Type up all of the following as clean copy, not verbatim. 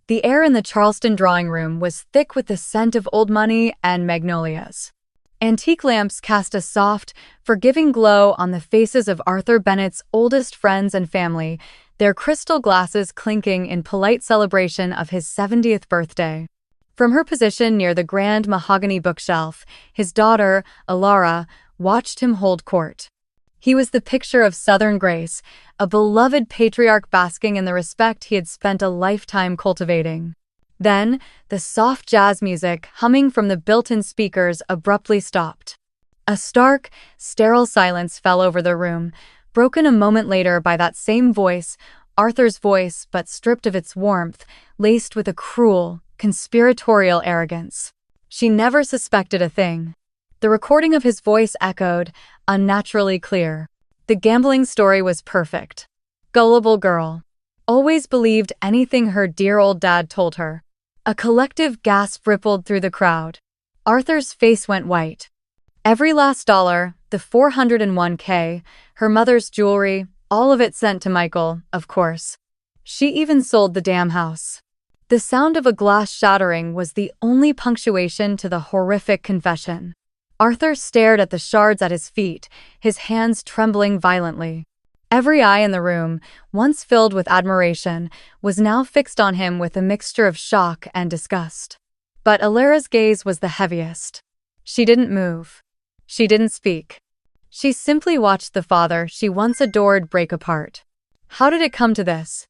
The air in the Charleston drawing room was thick with the scent of old money and magnolias. Antique lamps cast a soft, forgiving glow on the faces of Arthur Bennett's oldest friends and family, their crystal glasses clinking in polite celebration of his 70th birthday. From her position near the grand mahogany bookshelf, his daughter, Alara, watched him hold court. He was the picture of Southern grace, a beloved patriarch basking in the respect he had spent a lifetime cultivating. Then, the soft jazz music humming from the built-in speakers abruptly stopped. A stark, sterile silence fell over the room, broken a moment later by that same voice, Arthur's voice, but stripped of its warmth, laced with a cruel, conspiratorial arrogance. She never suspected a thing. The recording of his voice echoed, unnaturally clear. The gambling story was perfect. Gullible girl. Always believed anything her dear old dad told her. A collective gasp rippled through the crowd. Arthur's face went white. Every last dollar, the $401K, her mother's jewelry, all of it sent to Michael, of course. She even sold the damn house. The sound of a glass shattering was the only punctuation to the horrific confession. Arthur stared at the shards at his feet, his hands trembling violently. Every eye in the room, once filled with admiration, was now fixed on him with a mixture of shock and disgust. But Alara's gaze was the heaviest. She didn't move. She didn't speak. She simply watched the father she once adored break apart. How did it come to this?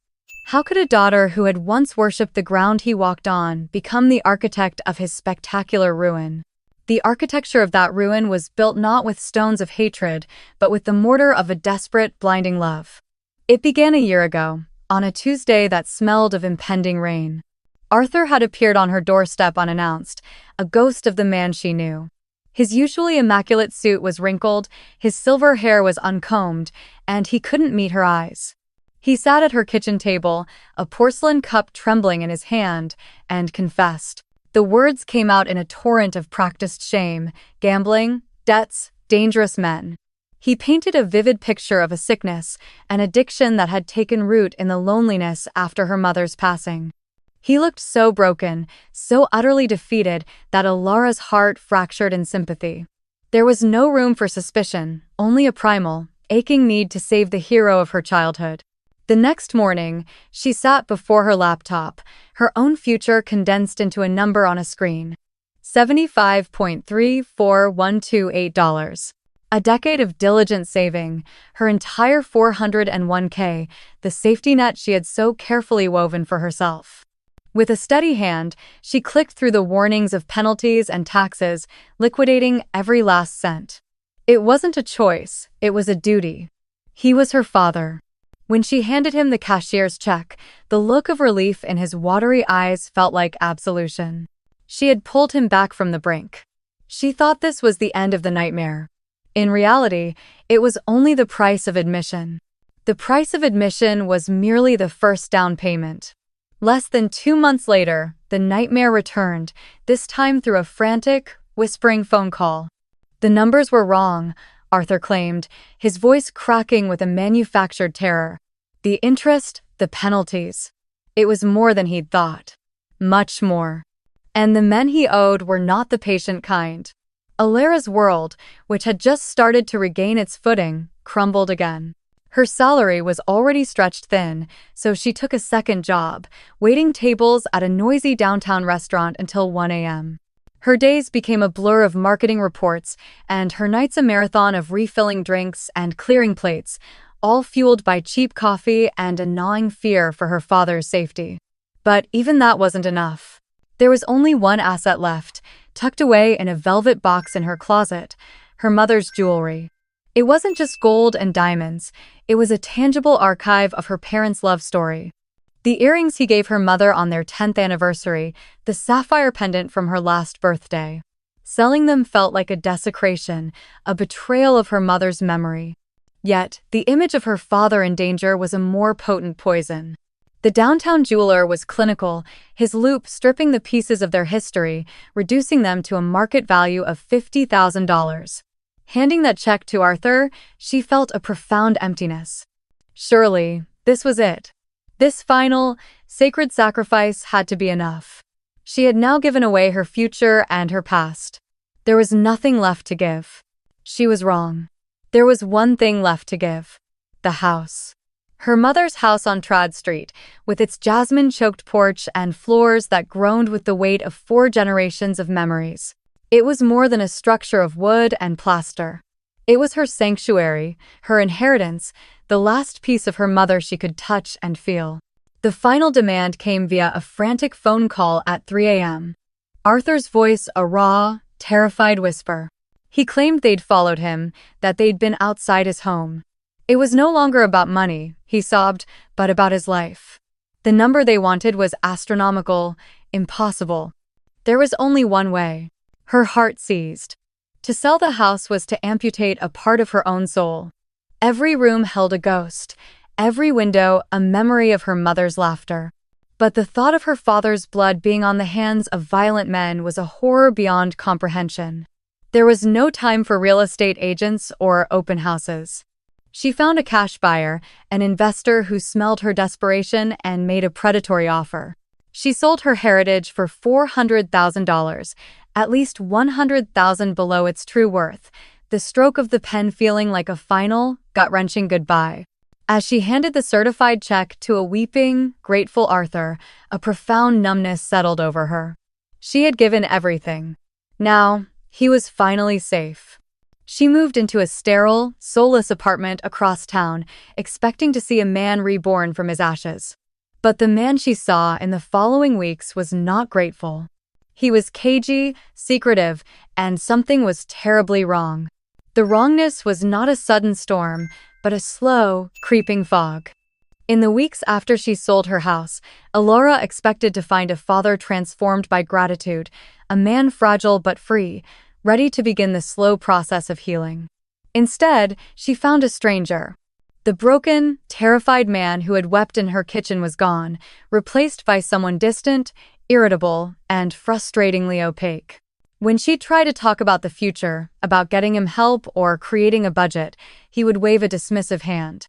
How could a daughter who had once worshipped the ground he walked on become the architect of his spectacular ruin? The architecture of that ruin was built not with stones of hatred, but with the mortar of a desperate, blinding love. It began a year ago, on a Tuesday that smelled of impending rain. Arthur had appeared on her doorstep unannounced, a ghost of the man she knew. His usually immaculate suit was wrinkled, his silver hair was uncombed, and he couldn't meet her eyes. He sat at her kitchen table, a porcelain cup trembling in his hand, and confessed. The words came out in a torrent of practiced shame, gambling, debts, dangerous men. He painted a vivid picture of a sickness, an addiction that had taken root in the loneliness after her mother's passing. He looked so broken, so utterly defeated that Alara's heart fractured in sympathy. There was no room for suspicion, only a primal, aching need to save the hero of her childhood. The next morning, she sat before her laptop, her own future condensed into a number on a screen. $75.34128. A decade of diligent saving, her entire $401K, the safety net she had so carefully woven for herself. With a steady hand, she clicked through the warnings of penalties and taxes, liquidating every last cent. It wasn't a choice, it was a duty. He was her father. When she handed him the cashier's check, the look of relief in his watery eyes felt like absolution. She had pulled him back from the brink. She thought this was the end of the nightmare. In reality, it was only the price of admission. The price of admission was merely the first down payment. Less than 2 months later, the nightmare returned, this time through a frantic, whispering phone call. The numbers were wrong, Arthur claimed, his voice cracking with a manufactured terror. The interest, the penalties. It was more than he'd thought. Much more. And the men he owed were not the patient kind. Alara's world, which had just started to regain its footing, crumbled again. Her salary was already stretched thin, so she took a second job, waiting tables at a noisy downtown restaurant until 1 a.m. Her days became a blur of marketing reports, and her nights a marathon of refilling drinks and clearing plates, all fueled by cheap coffee and a gnawing fear for her father's safety. But even that wasn't enough. There was only one asset left, tucked away in a velvet box in her closet, her mother's jewelry. It wasn't just gold and diamonds, it was a tangible archive of her parents' love story. The earrings he gave her mother on their 10th anniversary, the sapphire pendant from her last birthday. Selling them felt like a desecration, a betrayal of her mother's memory. Yet, the image of her father in danger was a more potent poison. The downtown jeweler was clinical, his loupe stripping the pieces of their history, reducing them to a market value of $50,000. Handing that check to Arthur, she felt a profound emptiness. Surely, this was it. This final, sacred sacrifice had to be enough. She had now given away her future and her past. There was nothing left to give. She was wrong. There was one thing left to give. The house. Her mother's house on Trad Street, with its jasmine-choked porch and floors that groaned with the weight of 4 generations of memories. It was more than a structure of wood and plaster. It was her sanctuary, her inheritance, the last piece of her mother she could touch and feel. The final demand came via a frantic phone call at 3 a.m. Arthur's voice a raw, terrified whisper. He claimed they'd followed him, that they'd been outside his home. It was no longer about money, he sobbed, but about his life. The number they wanted was astronomical, impossible. There was only one way. Her heart seized. To sell the house was to amputate a part of her own soul. Every room held a ghost, every window a memory of her mother's laughter. But the thought of her father's blood being on the hands of violent men was a horror beyond comprehension. There was no time for real estate agents or open houses. She found a cash buyer, an investor who smelled her desperation and made a predatory offer. She sold her heritage for $400,000, at least $100,000 below its true worth, the stroke of the pen feeling like a final, gut-wrenching goodbye. As she handed the certified check to a weeping, grateful Arthur, a profound numbness settled over her. She had given everything. Now, he was finally safe. She moved into a sterile, soulless apartment across town, expecting to see a man reborn from his ashes. But the man she saw in the following weeks was not grateful. He was cagey, secretive, and something was terribly wrong. The wrongness was not a sudden storm, but a slow, creeping fog. In the weeks after she sold her house, Elora expected to find a father transformed by gratitude, a man fragile but free, ready to begin the slow process of healing. Instead, she found a stranger. The broken, terrified man who had wept in her kitchen was gone, replaced by someone distant, irritable, and frustratingly opaque. When she tried to talk about the future, about getting him help or creating a budget, he would wave a dismissive hand.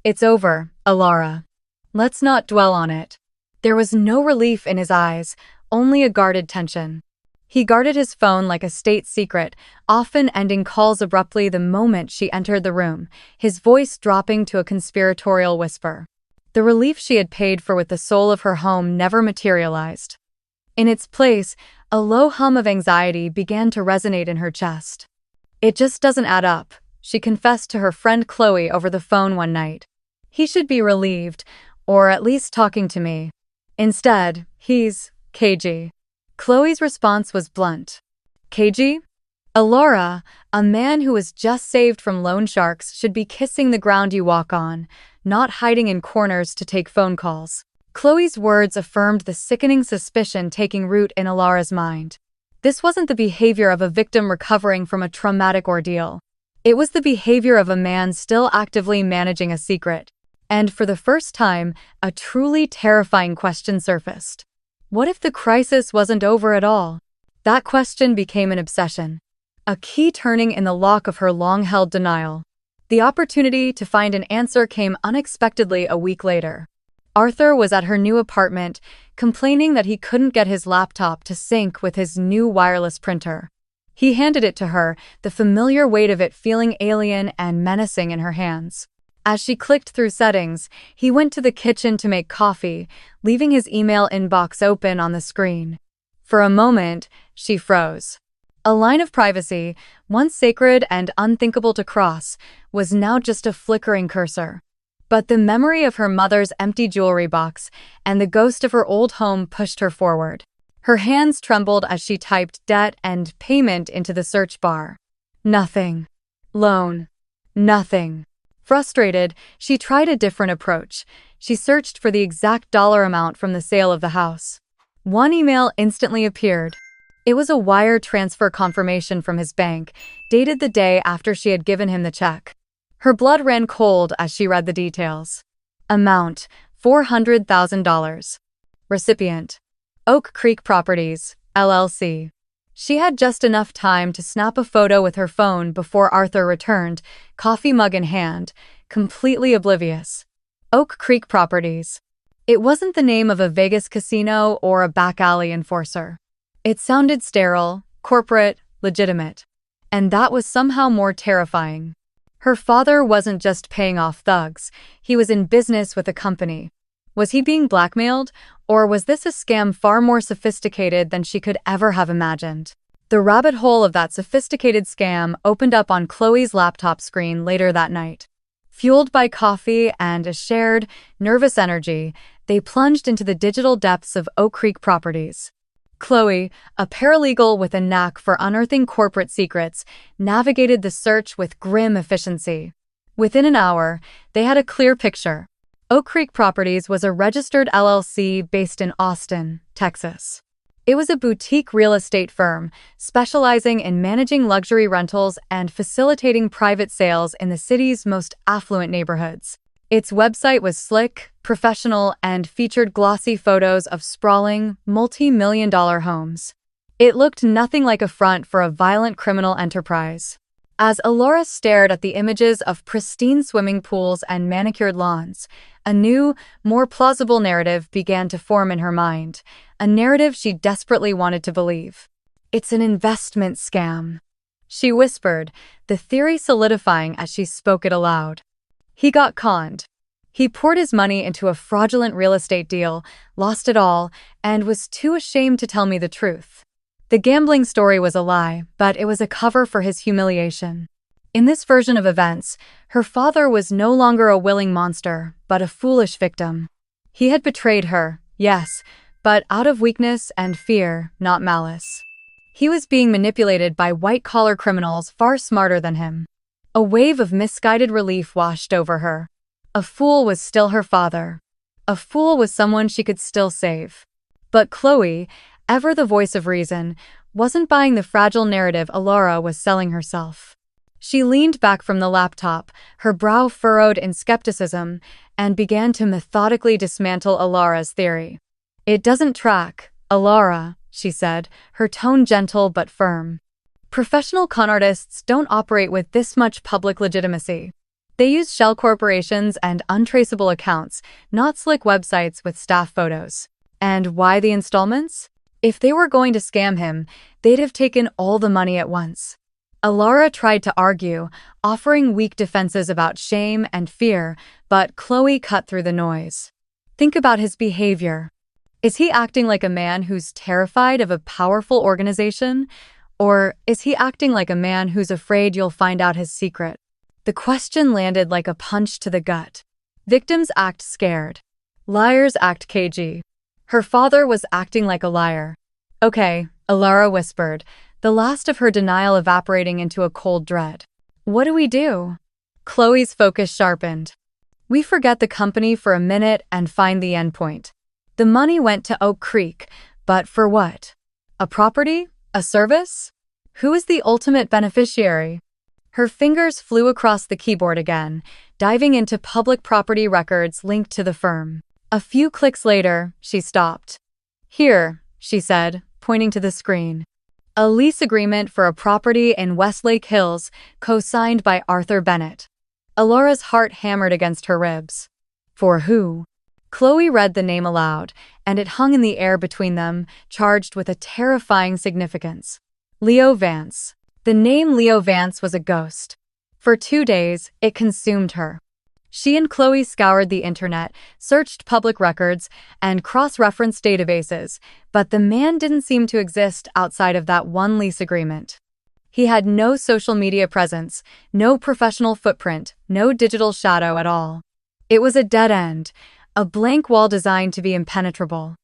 "It's over, Elora. Let's not dwell on it." There was no relief in his eyes, only a guarded tension. He guarded his phone like a state secret, often ending calls abruptly the moment she entered the room, his voice dropping to a conspiratorial whisper. The relief she had paid for with the soul of her home never materialized. In its place, a low hum of anxiety began to resonate in her chest. "It just doesn't add up," she confessed to her friend Chloe over the phone one night. "He should be relieved, or at least talking to me. Instead, he's cagey." Chloe's response was blunt. "Cagey? Elora, a man who was just saved from loan sharks should be kissing the ground you walk on, not hiding in corners to take phone calls." Chloe's words affirmed the sickening suspicion taking root in Elora's mind. This wasn't the behavior of a victim recovering from a traumatic ordeal. It was the behavior of a man still actively managing a secret. And for the first time, a truly terrifying question surfaced. What if the crisis wasn't over at all? That question became an obsession, a key turning in the lock of her long-held denial. The opportunity to find an answer came unexpectedly a week later. Arthur was at her new apartment, complaining that he couldn't get his laptop to sync with his new wireless printer. He handed it to her, the familiar weight of it feeling alien and menacing in her hands. As she clicked through settings, he went to the kitchen to make coffee, leaving his email inbox open on the screen. For a moment, she froze. A line of privacy, once sacred and unthinkable to cross, was now just a flickering cursor. But the memory of her mother's empty jewelry box and the ghost of her old home pushed her forward. Her hands trembled as she typed debt and payment into the search bar. Nothing. Loan. Nothing. Frustrated, she tried a different approach. She searched for the exact dollar amount from the sale of the house. One email instantly appeared. It was a wire transfer confirmation from his bank, dated the day after she had given him the check. Her blood ran cold as she read the details. Amount: $400,000. Recipient: Oak Creek Properties, LLC. She had just enough time to snap a photo with her phone before Arthur returned, coffee mug in hand, completely oblivious. Oak Creek Properties. It wasn't the name of a Vegas casino or a back alley enforcer. It sounded sterile, corporate, legitimate. And that was somehow more terrifying. Her father wasn't just paying off thugs, he was in business with a company. Was he being blackmailed, or was this a scam far more sophisticated than she could ever have imagined? The rabbit hole of that sophisticated scam opened up on Chloe's laptop screen later that night. Fueled by coffee and a shared, nervous energy, they plunged into the digital depths of Oak Creek Properties. Chloe, a paralegal with a knack for unearthing corporate secrets, navigated the search with grim efficiency. Within an hour, they had a clear picture. Oak Creek Properties was a registered LLC based in Austin, Texas. It was a boutique real estate firm specializing in managing luxury rentals and facilitating private sales in the city's most affluent neighborhoods. Its website was slick, professional, and featured glossy photos of sprawling, multi-million-dollar homes. It looked nothing like a front for a violent criminal enterprise. As Alora stared at the images of pristine swimming pools and manicured lawns, a new, more plausible narrative began to form in her mind, a narrative she desperately wanted to believe. "It's an investment scam," she whispered, the theory solidifying as she spoke it aloud. He got conned. He poured his money into a fraudulent real estate deal, lost it all, and was too ashamed to tell me the truth. The gambling story was a lie, but it was a cover for his humiliation. In this version of events, her father was no longer a willing monster, but a foolish victim. He had betrayed her, yes, but out of weakness and fear, not malice. He was being manipulated by white-collar criminals far smarter than him. A wave of misguided relief washed over her. A fool was still her father. A fool was someone she could still save. But Chloe, ever the voice of reason, wasn't buying the fragile narrative Alora was selling herself. She leaned back from the laptop, her brow furrowed in skepticism, and began to methodically dismantle Alora's theory. "It doesn't track, Alora," she said, her tone gentle but firm. "Professional con artists don't operate with this much public legitimacy. They use shell corporations and untraceable accounts, not slick websites with staff photos. And why the installments? If they were going to scam him, they'd have taken all the money at once." Alora tried to argue, offering weak defenses about shame and fear, but Chloe cut through the noise. "Think about his behavior. Is he acting like a man who's terrified of a powerful organization? Or is he acting like a man who's afraid you'll find out his secret?" The question landed like a punch to the gut. Victims act scared. Liars act cagey. Her father was acting like a liar. "Okay," Alora whispered, the last of her denial evaporating into a cold dread. "What do we do?" Chloe's focus sharpened. "We forget the company for a minute and find the endpoint. The money went to Oak Creek, but for what? A property? A service? Who is the ultimate beneficiary?" Her fingers flew across the keyboard again, diving into public property records linked to the firm. A few clicks later, she stopped. "Here," she said, pointing to the screen. "A lease agreement for a property in Westlake Hills, co-signed by Arthur Bennett." Alora's heart hammered against her ribs. "For who?" Chloe read the name aloud, and it hung in the air between them, charged with a terrifying significance. Leo Vance. The name Leo Vance was a ghost. For 2 days, it consumed her. She and Chloe scoured the internet, searched public records, and cross-referenced databases, but the man didn't seem to exist outside of that one lease agreement. He had no social media presence, no professional footprint, no digital shadow at all. It was a dead end, a blank wall designed to be impenetrable.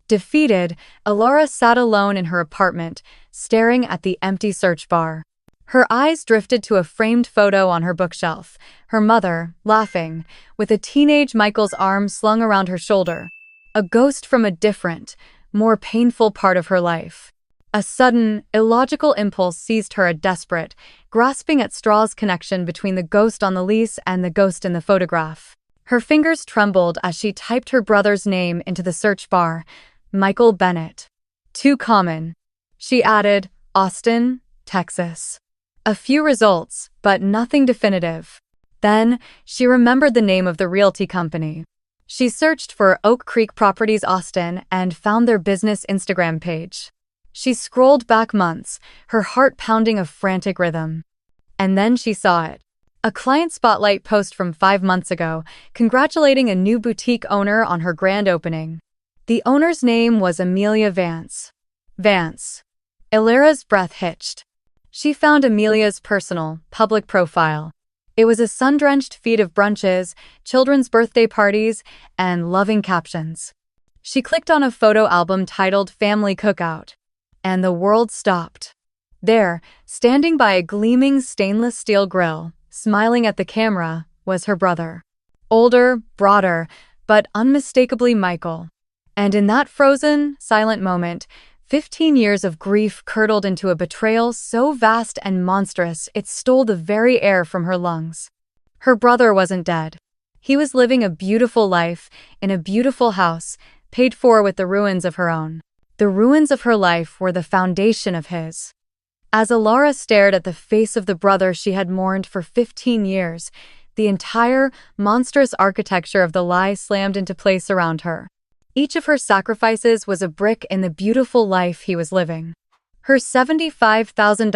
Defeated, Alora sat alone in her apartment, staring at the empty search bar. Her eyes drifted to a framed photo on her bookshelf, her mother, laughing, with a teenage Michael's arm slung around her shoulder, a ghost from a different, more painful part of her life. A sudden, illogical impulse seized her, a desperate, grasping at straws connection between the ghost on the lease and the ghost in the photograph. Her fingers trembled as she typed her brother's name into the search bar, Michael Bennett. Too common. She added, Austin, Texas. A few results, but nothing definitive. Then, she remembered the name of the realty company. She searched for Oak Creek Properties Austin and found their business Instagram page. She scrolled back months, her heart pounding a frantic rhythm. And then she saw it. A client spotlight post from 5 months ago, congratulating a new boutique owner on her grand opening. The owner's name was Amelia Vance. Vance. Illyra's breath hitched. She found Amelia's personal, public profile. It was a sun-drenched feed of brunches, children's birthday parties, and loving captions. She clicked on a photo album titled Family Cookout, and the world stopped. There, standing by a gleaming stainless steel grill, smiling at the camera, was her brother. Older, broader, but unmistakably Michael. And in that frozen, silent moment, 15 years of grief curdled into a betrayal so vast and monstrous it stole the very air from her lungs. Her brother wasn't dead. He was living a beautiful life, in a beautiful house, paid for with the ruins of her own. The ruins of her life were the foundation of his. As Illyra stared at the face of the brother she had mourned for 15 years, the entire, monstrous architecture of the lie slammed into place around her. Each of her sacrifices was a brick in the beautiful life he was living. Her $75,000,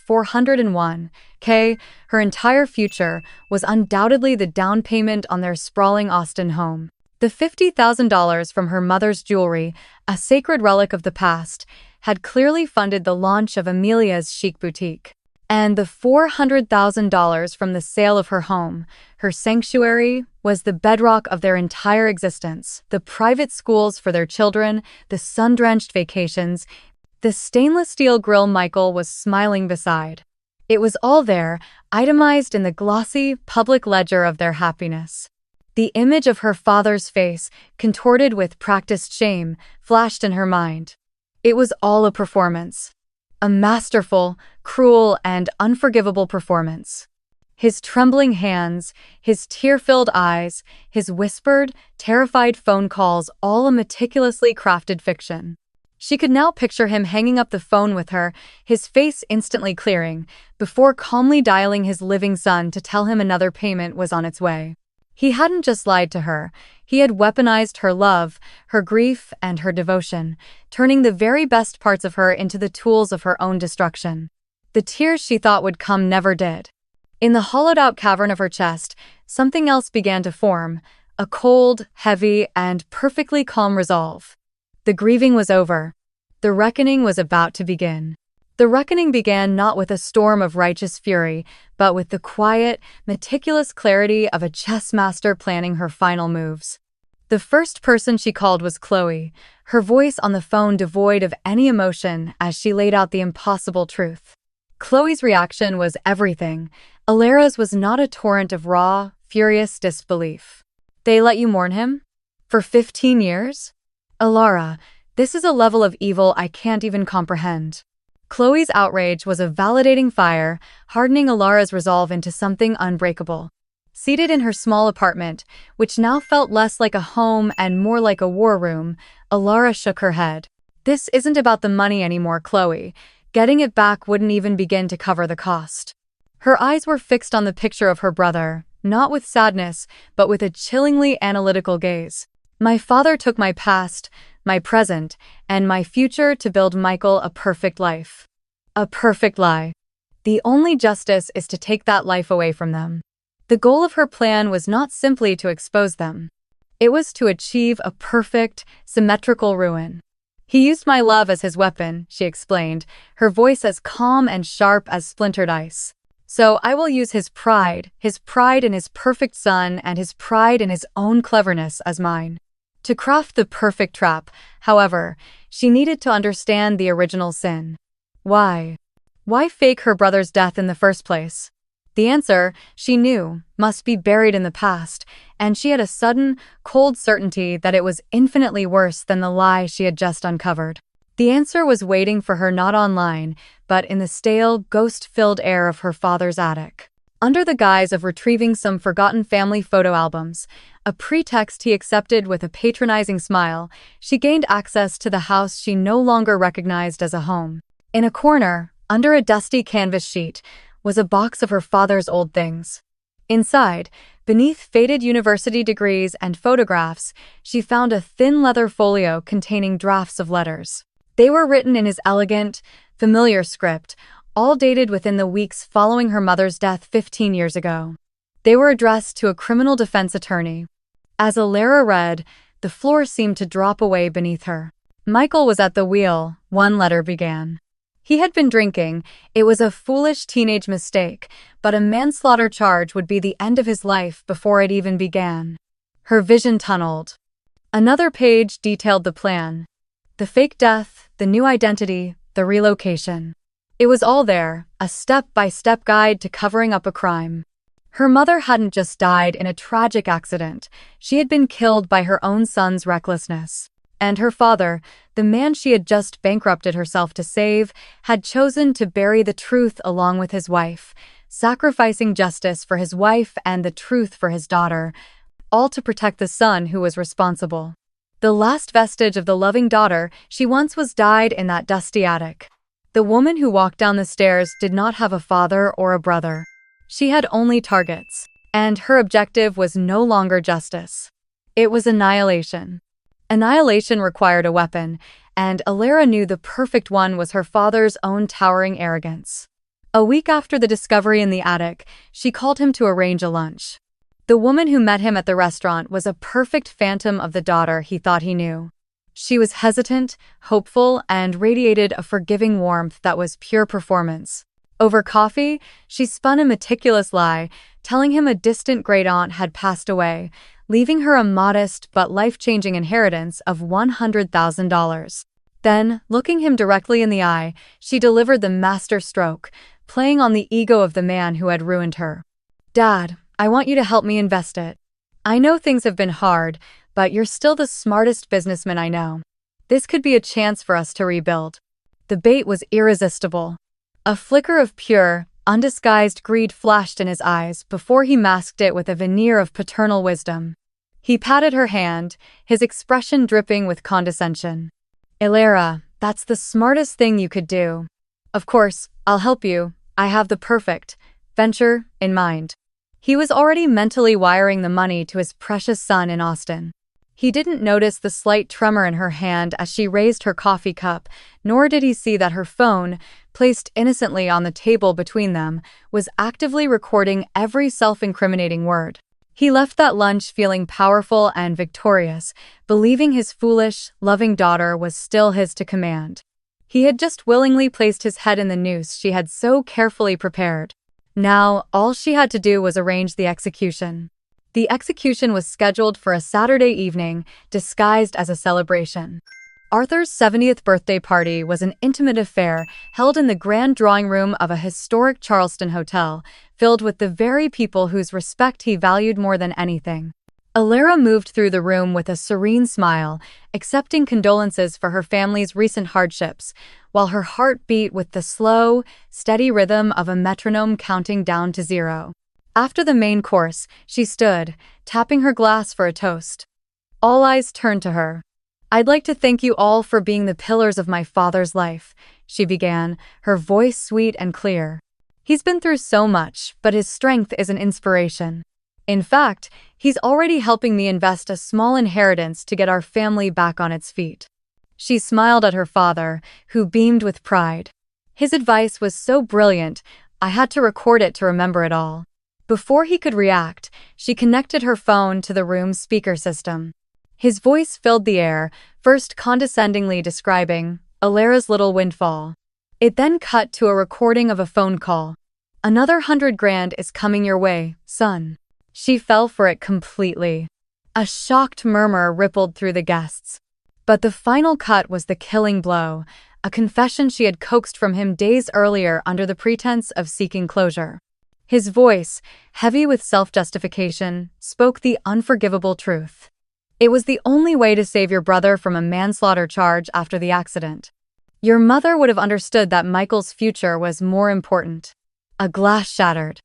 401K, her entire future, was undoubtedly the down payment on their sprawling Austin home. The $50,000 from her mother's jewelry, a sacred relic of the past, had clearly funded the launch of Amelia's chic boutique. And the $400,000 from the sale of her home, her sanctuary, was the bedrock of their entire existence. The private schools for their children, the sun-drenched vacations, the stainless steel grill Michael was smiling beside. It was all there, itemized in the glossy, public ledger of their happiness. The image of her father's face, contorted with practiced shame, flashed in her mind. It was all a performance. A masterful, cruel, and unforgivable performance. His trembling hands, his tear-filled eyes, his whispered, terrified phone calls, all a meticulously crafted fiction. She could now picture him hanging up the phone with her, his face instantly clearing, before calmly dialing his living son to tell him another payment was on its way. He hadn't just lied to her, he had weaponized her love, her grief, and her devotion, turning the very best parts of her into the tools of her own destruction. The tears she thought would come never did. In the hollowed-out cavern of her chest, something else began to form, a cold, heavy, and perfectly calm resolve. The grieving was over. The reckoning was about to begin. The reckoning began not with a storm of righteous fury, but with the quiet, meticulous clarity of a chess master planning her final moves. The first person she called was Chloe, her voice on the phone devoid of any emotion as she laid out the impossible truth. Chloe's reaction was everything. Illyra's was not a torrent of raw, furious disbelief. They let you mourn him? For 15 years? Illyra, this is a level of evil I can't even comprehend. Chloe's outrage was a validating fire, hardening Illyra's resolve into something unbreakable. Seated in her small apartment, which now felt less like a home and more like a war room, Illyra shook her head. This isn't about the money anymore, Chloe. Getting it back wouldn't even begin to cover the cost. Her eyes were fixed on the picture of her brother, not with sadness, but with a chillingly analytical gaze. My father took my past, my present, and my future to build Michael a perfect life. A perfect lie. The only justice is to take that life away from them. The goal of her plan was not simply to expose them. It was to achieve a perfect, symmetrical ruin. He used my love as his weapon, she explained, her voice as calm and sharp as splintered ice. So I will use his pride in his perfect son and his pride in his own cleverness as mine. To craft the perfect trap, however, she needed to understand the original sin. Why? Why fake her brother's death in the first place? The answer, she knew, must be buried in the past, and she had a sudden, cold certainty that it was infinitely worse than the lie she had just uncovered. The answer was waiting for her not online, but in the stale, ghost-filled air of her father's attic. Under the guise of retrieving some forgotten family photo albums, a pretext he accepted with a patronizing smile, she gained access to the house she no longer recognized as a home. In a corner, under a dusty canvas sheet, was a box of her father's old things. Inside, Beneath faded university degrees and photographs, she found a thin leather folio containing drafts of letters. They were written in his elegant, familiar script, all dated within the weeks following her mother's death 15 years ago. They were addressed to a criminal defense attorney. As Alara read, the floor seemed to drop away beneath her. Michael was at the wheel, one letter began. He had been drinking. It was a foolish teenage mistake, but a manslaughter charge would be the end of his life before it even began. Her vision tunneled. Another page detailed the plan. The fake death, the new identity, the relocation. It was all there, a step-by-step guide to covering up a crime. Her mother hadn't just died in a tragic accident. She had been killed by her own son's recklessness. And her father, the man she had just bankrupted herself to save, had chosen to bury the truth along with his wife, sacrificing justice for his wife and the truth for his daughter, all to protect the son who was responsible. The last vestige of the loving daughter she once was died in that dusty attic. The woman who walked down the stairs did not have a father or a brother. She had only targets, and her objective was no longer justice. It was annihilation. Annihilation required a weapon, and Alara knew the perfect one was her father's own towering arrogance. A week after the discovery in the attic, she called him to arrange a lunch. The woman who met him at the restaurant was a perfect phantom of the daughter he thought he knew. She was hesitant, hopeful, and radiated a forgiving warmth that was pure performance. Over coffee, she spun a meticulous lie, telling him a distant great-aunt had passed away, leaving her a modest but life-changing inheritance of $100,000. Then, looking him directly in the eye, she delivered the master stroke, playing on the ego of the man who had ruined her. "Dad, I want you to help me invest it. I know things have been hard, but you're still the smartest businessman I know. This could be a chance for us to rebuild." The bait was irresistible. A flicker of pure, undisguised greed flashed in his eyes before he masked it with a veneer of paternal wisdom. He patted her hand, his expression dripping with condescension. "Alara, that's the smartest thing you could do. Of course, I'll help you. I have the perfect venture in mind." He was already mentally wiring the money to his precious son in Austin. He didn't notice the slight tremor in her hand as she raised her coffee cup, nor did he see that her phone, placed innocently on the table between them, was actively recording every self-incriminating word. He left that lunch feeling powerful and victorious, believing his foolish, loving daughter was still his to command. He had just willingly placed his head in the noose she had so carefully prepared. Now, all she had to do was arrange the execution. The execution was scheduled for a Saturday evening, disguised as a celebration. Arthur's 70th birthday party was an intimate affair held in the grand drawing room of a historic Charleston hotel, filled with the very people whose respect he valued more than anything. Alara moved through the room with a serene smile, accepting condolences for her family's recent hardships, while her heart beat with the slow, steady rhythm of a metronome counting down to 0. After the main course, she stood, tapping her glass for a toast. All eyes turned to her. "I'd like to thank you all for being the pillars of my father's life," she began, her voice sweet and clear. "He's been through so much, but his strength is an inspiration. In fact, he's already helping me invest a small inheritance to get our family back on its feet." She smiled at her father, who beamed with pride. "His advice was so brilliant, I had to record it to remember it all." Before he could react, she connected her phone to the room's speaker system. His voice filled the air, first condescendingly describing Alara's little windfall. It then cut to a recording of a phone call. "Another $100,000 is coming your way, son." She fell for it completely. A shocked murmur rippled through the guests. But the final cut was the killing blow, a confession she had coaxed from him days earlier under the pretense of seeking closure. His voice, heavy with self-justification, spoke the unforgivable truth. "It was the only way to save your brother from a manslaughter charge after the accident. Your mother would have understood that Michael's future was more important." A glass shattered.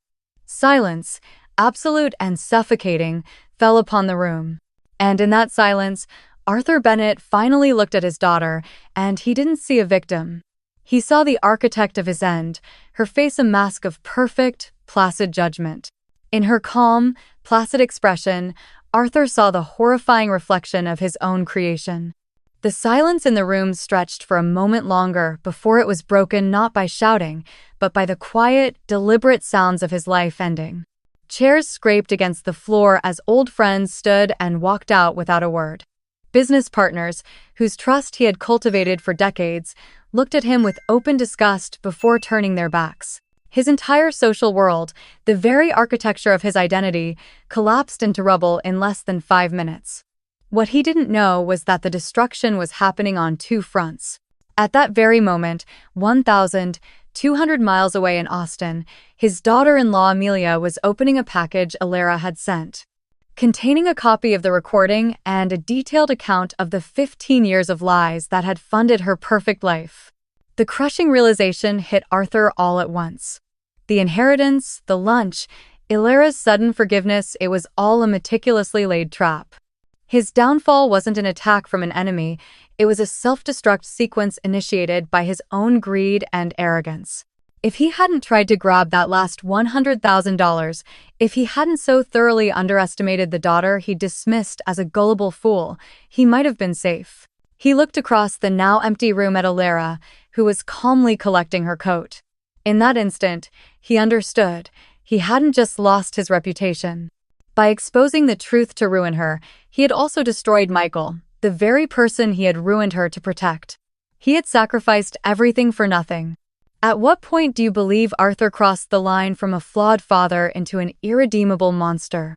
Silence, absolute and suffocating, fell upon the room. And in that silence, Arthur Bennett finally looked at his daughter, and he didn't see a victim. He saw the architect of his end, her face a mask of perfect, placid judgment. In her calm, placid expression, Arthur saw the horrifying reflection of his own creation. The silence in the room stretched for a moment longer before it was broken not by shouting, but by the quiet, deliberate sounds of his life ending. Chairs scraped against the floor as old friends stood and walked out without a word. Business partners, whose trust he had cultivated for decades, looked at him with open disgust before turning their backs. His entire social world, the very architecture of his identity, collapsed into rubble in less than 5 minutes. What he didn't know was that the destruction was happening on 2 fronts. At that very moment, 1,200 miles away in Austin, his daughter-in-law Amelia was opening a package Alara had sent, containing a copy of the recording and a detailed account of the 15 years of lies that had funded her perfect life. The crushing realization hit Arthur all at once. The inheritance, the lunch, Alara's sudden forgiveness, it was all a meticulously laid trap. His downfall wasn't an attack from an enemy, it was a self-destruct sequence initiated by his own greed and arrogance. If he hadn't tried to grab that last $100,000, if he hadn't so thoroughly underestimated the daughter he dismissed as a gullible fool, he might have been safe. He looked across the now empty room at Alara, who was calmly collecting her coat. In that instant, he understood. He hadn't just lost his reputation. By exposing the truth to ruin her, he had also destroyed Michael, the very person he had ruined her to protect. He had sacrificed everything for nothing. At what point do you believe Arthur crossed the line from a flawed father into an irredeemable monster?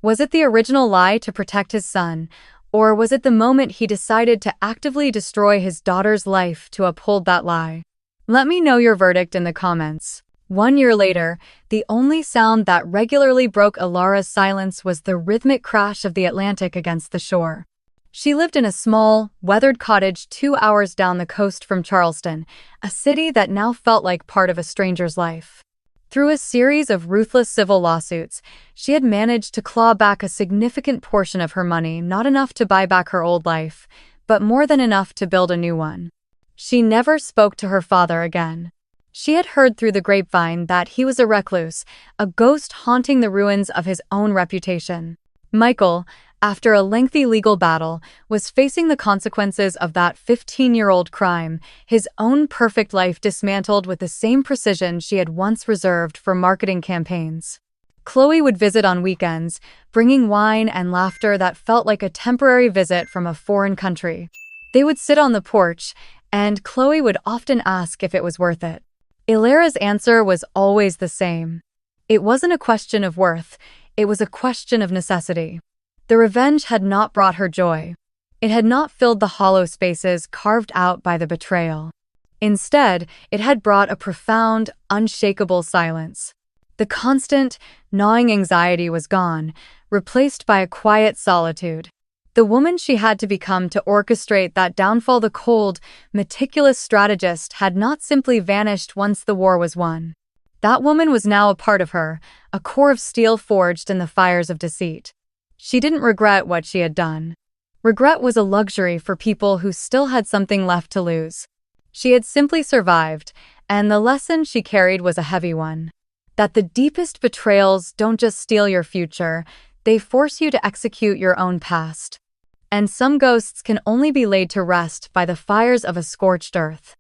Was it the original lie to protect his son, or was it the moment he decided to actively destroy his daughter's life to uphold that lie? Let me know your verdict in the comments. 1 year later, the only sound that regularly broke Alara's silence was the rhythmic crash of the Atlantic against the shore. She lived in a small, weathered cottage 2 hours down the coast from Charleston, a city that now felt like part of a stranger's life. Through a series of ruthless civil lawsuits, she had managed to claw back a significant portion of her money, not enough to buy back her old life, but more than enough to build a new one. She never spoke to her father again. She had heard through the grapevine that he was a recluse, a ghost haunting the ruins of his own reputation. Michael, after a lengthy legal battle, was facing the consequences of that 15-year-old crime, his own perfect life dismantled with the same precision she had once reserved for marketing campaigns. Chloe would visit on weekends, bringing wine and laughter that felt like a temporary visit from a foreign country. They would sit on the porch, and Chloe would often ask if it was worth it. Alara's answer was always the same. It wasn't a question of worth, it was a question of necessity. The revenge had not brought her joy. It had not filled the hollow spaces carved out by the betrayal. Instead, it had brought a profound, unshakable silence. The constant, gnawing anxiety was gone, replaced by a quiet solitude. The woman she had to become to orchestrate that downfall, the cold, meticulous strategist, had not simply vanished once the war was won. That woman was now a part of her, a core of steel forged in the fires of deceit. She didn't regret what she had done. Regret was a luxury for people who still had something left to lose. She had simply survived, and the lesson she carried was a heavy one. That the deepest betrayals don't just steal your future, they force you to execute your own past. And some ghosts can only be laid to rest by the fires of a scorched earth.